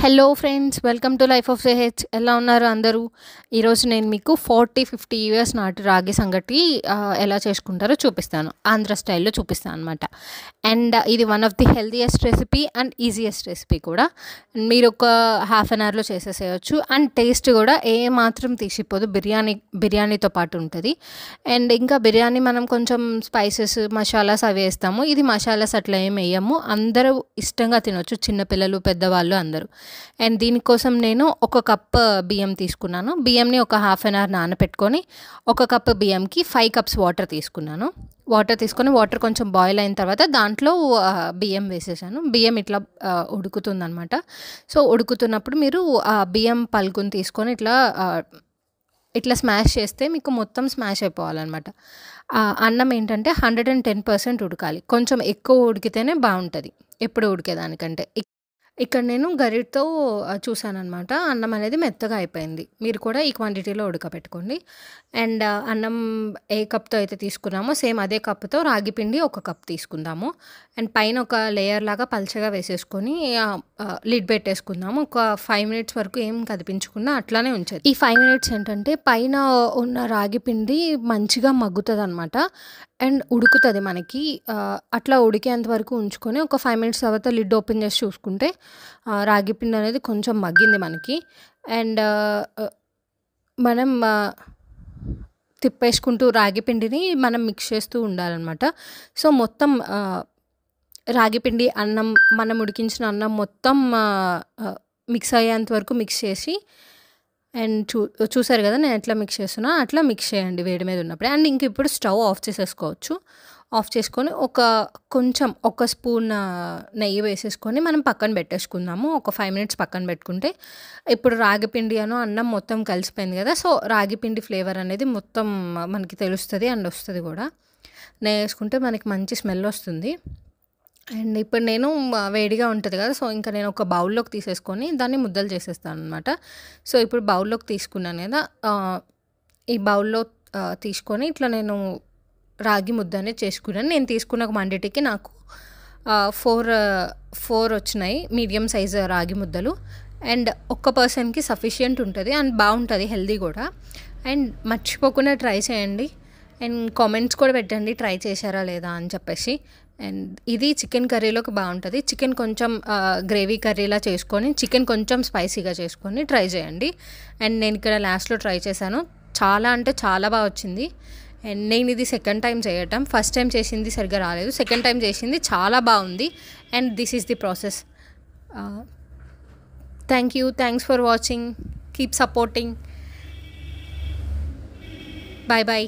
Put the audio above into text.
Hello friends, welcome to life of సేహెచ్. ఎలా ఉన్నారు అందరూ? ఈరోజు నేను మీకు 40-50 ఇయర్స్ నాటి రాగి సంగటి ఎలా చేసుకుంటారో చూపిస్తాను. ఆంధ్ర స్టైల్లో చూపిస్తాను అనమాట. అండ్ ఇది one of the healthiest recipe and easiest recipe కూడా. మీరు ఒక హాఫ్ అన్ అవర్లో చేసేసేయచ్చు. అండ్ టేస్ట్ కూడా ఏమాత్రం తీసిపోదు, బిర్యానీతో పాటు ఉంటుంది. అండ్ ఇంకా బిర్యానీ మనం కొంచెం స్పైసెస్ మసాలాస్ అవి వేస్తాము. ఇది మసాలాస్ అట్లా ఏం వేయము. అందరూ ఇష్టంగా తినొచ్చు, చిన్నపిల్లలు పెద్దవాళ్ళు అందరూ. అండ్ దీనికోసం నేను ఒక కప్ బియ్యం తీసుకున్నాను. బియ్యంని ఒక హాఫ్ అన్ అవర్ నానపెట్టుకొని, ఒక కప్ బియ్యంకి 5 కప్స్ వాటర్ తీసుకున్నాను. వాటర్ కొంచెం బాయిల్ అయిన తర్వాత దాంట్లో బియ్యం వేసేసాను. బియ్యం ఇట్లా ఉడుకుతుందనమాట. సో ఉడుకుతున్నప్పుడు మీరు ఆ బియ్యం పలుకుని తీసుకొని ఇట్లా స్మాష్ చేస్తే మీకు మొత్తం స్మాష్ అయిపోవాలన్నమాట. అన్నం ఏంటంటే 110% ఉడకాలి. కొంచెం ఎక్కువ ఉడికితేనే బాగుంటుంది ఎప్పుడు ఉడికేదానికంటే. ఇక్కడ నేను గరిటతో చూసాననమాట. అన్నం అనేది మెత్తగా అయిపోయింది. మీరు కూడా ఈ క్వాంటిటీలో ఉడకపెట్టుకోండి. అండ్ అన్నం ఏ కప్తో అయితే తీసుకున్నామో సేమ్ అదే కప్తో రాగి పిండి ఒక కప్ తీసుకుందాము. అండ్ పైన ఒక లేయర్ లాగా పల్చగా వేసేసుకొని లిడ్ పెట్టేసుకుందాము. ఒక 5 మినిట్స్ వరకు ఏం కదిపించకుండా అట్లానే ఉంచేది. ఈ 5 మినిట్స్ ఏంటంటే పైన ఉన్న రాగి పిండి మంచిగా మగ్గుతుంది అనమాట. అండ్ ఉడుకుతుంది మనకి. అట్లా ఉడికేంత వరకు ఉంచుకొని ఒక 5 మినిట్స్ తర్వాత లిడ్ ఓపెన్ చేసి చూసుకుంటే రాగి పిండి అనేది కొంచెం మగ్గింది మనకి. అండ్ మనం తిప్పేసుకుంటూ రాగి పిండిని మనం మిక్స్ చేస్తూ ఉండాలన్నమాట. సో మొత్తం రాగిపిండి అన్నం, మనం ఉడికించిన అన్నం మొత్తం మిక్స్ అయ్యేంత వరకు మిక్స్ చేసి, అండ్ చూసారు కదా నేను ఎట్లా మిక్స్ చేస్తున్నా, అట్లా మిక్స్ చేయండి వేడి మీద ఉన్నప్పుడే. అండ్ ఇంక ఇప్పుడు స్టవ్ ఆఫ్ చేసేసుకోవచ్చు. ఆఫ్ చేసుకొని ఒక స్పూన్ నెయ్యి వేసేసుకొని మనం పక్కన పెట్టేసుకుందాము. ఒక 5 మినిట్స్ పక్కన పెట్టుకుంటే ఇప్పుడు రాగిపిండి అన్నం మొత్తం కలిసిపోయింది కదా. సో రాగిపిండి ఫ్లేవర్ అనేది మొత్తం మనకి తెలుస్తుంది అండ్ వస్తుంది కూడా. నెయ్యి వేసుకుంటే మనకి మంచి స్మెల్ వస్తుంది. అండ్ ఇప్పుడు నేను వేడిగా ఉంటుంది కదా, సో ఇంకా నేను ఒక బౌల్లోకి తీసేసుకొని దాన్ని ముద్దలు చేసేస్తాను అనమాట. సో ఇప్పుడు బౌల్లోకి తీసుకున్నాను కదా, ఈ బౌల్లో తీసుకొని ఇట్లా నేను రాగి ముద్ద అనేది చేసుకున్నాను. నేను తీసుకున్న క్వాంటిటీకి నాకు 4 వచ్చినాయి మీడియం సైజ్ రాగి ముద్దలు. అండ్ ఒక్క పర్సన్కి సఫిషియంట్ ఉంటుంది అండ్ బాగుంటుంది, హెల్దీ కూడా. అండ్ మర్చిపోకుండా ట్రై చేయండి. అండ్ కామెంట్స్ కూడా పెట్టండి ట్రై చేశారా లేదా అని చెప్పేసి. అండ్ ఇది చికెన్ కర్రీలోకి బాగుంటుంది. చికెన్ కొంచెం గ్రేవీ కర్రీలా చేసుకొని, చికెన్ కొంచెం స్పైసీగా చేసుకొని ట్రై చేయండి. అండ్ నేను ఇక్కడ లాస్ట్లో ట్రై చేశాను, చాలా అంటే చాలా బాగా వచ్చింది. అండ్ నేను ఇది సెకండ్ టైం చేయటం. ఫస్ట్ టైం చేసింది సరిగ్గా రాలేదు, సెకండ్ టైం చేసింది చాలా బాగుంది. And this is the process. Thanks for watching. Keep supporting. Bye bye.